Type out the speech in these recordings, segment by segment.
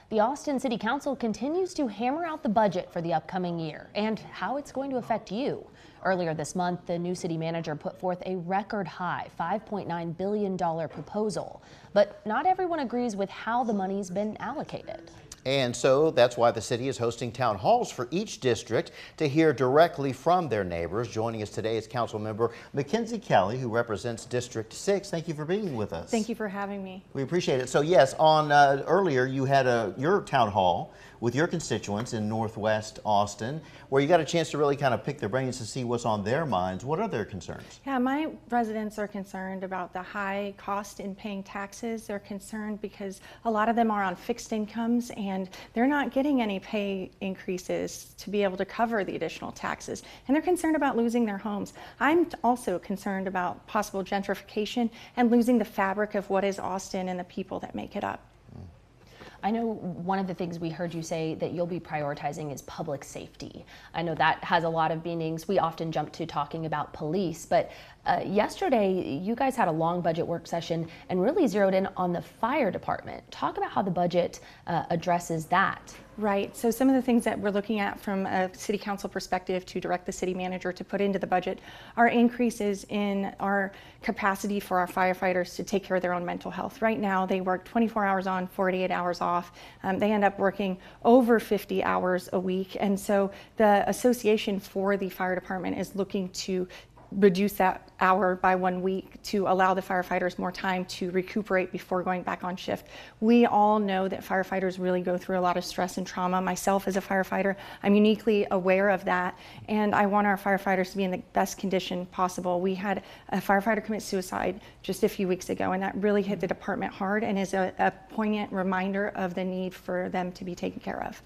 The Austin City Council continues to hammer out the budget for the upcoming year and how it's going to affect you. Earlier this month, the new city manager put forth a record high $5.9 billion proposal, but not everyone agrees with how the money's been allocated. And so that's why the city is hosting town halls for each district to hear directly from their neighbors. Joining us today is Council Member Mackenzie Kelly, who represents District 6. Thank you for being with us. Thank you for having me. We appreciate it. So yes, on earlier you had your town hall with your constituents in Northwest Austin, where you got a chance to really kind of pick their brains to see what's on their minds. What are their concerns? Yeah, my residents are concerned about the high cost in paying taxes. They're concerned because a lot of them are on fixed incomes and they're not getting any pay increases to be able to cover the additional taxes. And they're concerned about losing their homes. I'm also concerned about possible gentrification and losing the fabric of what is Austin and the people that make it up. I know one of the things we heard you say that you'll be prioritizing is public safety. I know that has a lot of meanings. We often jump to talking about police, but yesterday you guys had a long budget work session and really zeroed in on the fire department. Talk about how the budget addresses that. Right. So some of the things that we're looking at from a city council perspective to direct the city manager to put into the budget are increases in our capacity for our firefighters to take care of their own mental health. Right now they work 24 hours on, 48 hours off. They end up working over 50 hours a week. And so the association for the fire department is looking to reduce that hour by 1 week to allow the firefighters more time to recuperate before going back on shift. We all know that firefighters really go through a lot of stress and trauma. Myself as a firefighter, I'm uniquely aware of that, and I want our firefighters to be in the best condition possible. We had a firefighter commit suicide just a few weeks ago, and that really hit the department hard and is a poignant reminder of the need for them to be taken care of.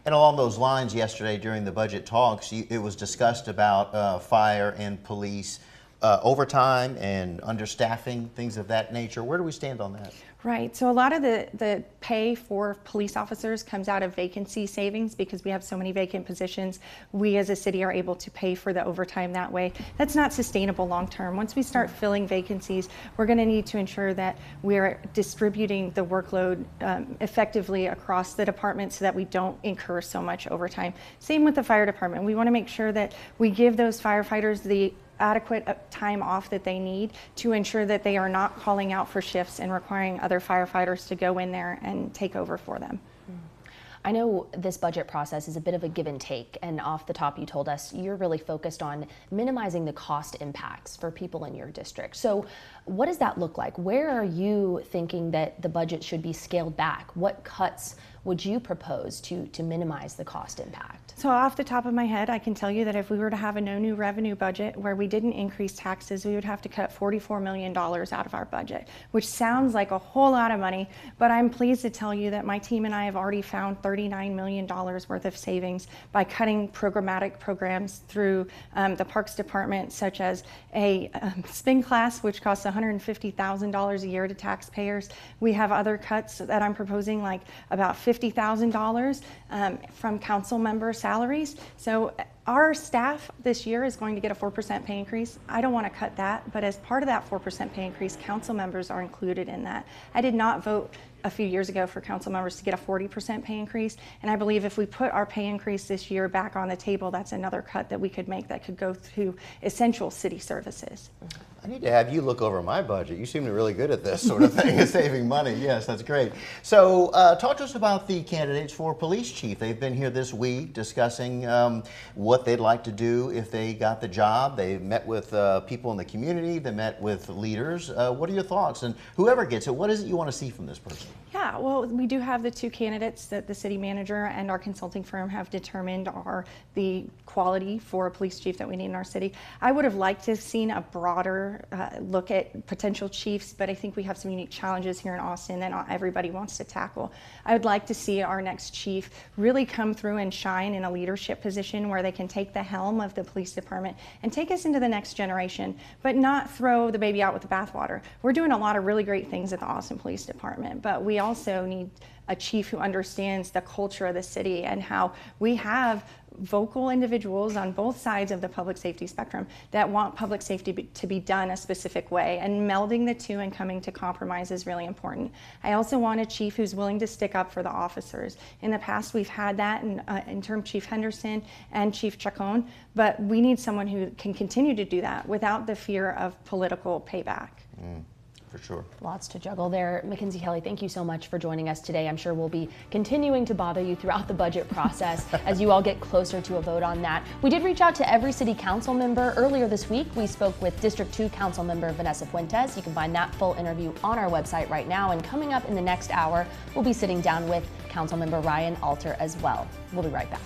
And along those lines, yesterday during the budget talks, it was discussed about fire and police overtime and understaffing, things of that nature. Where do we stand on that? Right. So a lot of the pay for police officers comes out of vacancy savings because we have so many vacant positions. We as a city are able to pay for the overtime that way. That's not sustainable long term. Once we start filling vacancies, we're going to need to ensure that we're distributing the workload effectively across the department so that we don't incur so much overtime. Same with the fire department. We want to make sure that we give those firefighters the adequate time off that they need to ensure that they are not calling out for shifts and requiring other firefighters to go in there and take over for them. I know this budget process is a bit of a give and take, and off the top you told us you're really focused on minimizing the cost impacts for people in your district. So what does that look like? Where are you thinking that the budget should be scaled back? What cuts would you propose to minimize the cost impact? So off the top of my head, I can tell you that if we were to have a no new revenue budget where we didn't increase taxes, we would have to cut $44 million out of our budget, which sounds like a whole lot of money, but I'm pleased to tell you that my team and I have already found $39 million worth of savings by cutting programmatic programs through the Parks Department, such as a spin class, which costs $150,000 a year to taxpayers. We have other cuts that I'm proposing, like about $50,000 from council member salaries. So our staff this year is going to get a 4% pay increase. I don't want to cut that, but as part of that 4% pay increase, council members are included in that. I did not vote a few years ago for council members to get a 40% pay increase, and I believe if we put our pay increase this year back on the table, that's another cut that we could make that could go to essential city services. I need to have you look over my budget. You seem to be really good at this sort of thing, saving money. Yes, that's great. So talk to us about the candidates for police chief. They've been here this week discussing what they'd like to do if they got the job. They met with people in the community. They met with leaders. What are your thoughts? And whoever gets it, what is it you want to see from this person? Yeah, well, we do have the two candidates that the city manager and our consulting firm have determined are the quality for a police chief that we need in our city. I would have liked to have seen a broader look at potential chiefs, but I think we have some unique challenges here in Austin that not everybody wants to tackle. I would like to see our next chief really come through and shine in a leadership position where they can take the helm of the police department and take us into the next generation, but not throw the baby out with the bathwater. We're doing a lot of really great things at the Austin Police Department, but we also need a chief who understands the culture of the city and how we have vocal individuals on both sides of the public safety spectrum that want public safety to be done a specific way, and melding the two and coming to compromise is really important. I also want a chief who's willing to stick up for the officers. In the past, we've had that in Interim Chief Henderson and Chief Chacon, but we need someone who can continue to do that without the fear of political payback. For sure. Lots to juggle there. Mackenzie Kelly, thank you so much for joining us today. I'm sure we'll be continuing to bother you throughout the budget process as you all get closer to a vote on that. We did reach out to every city council member. Earlier this week, we spoke with District 2 Council Member Vanessa Fuentes. You can find that full interview on our website right now. And coming up in the next hour, we'll be sitting down with Council Member Ryan Alter as well. We'll be right back.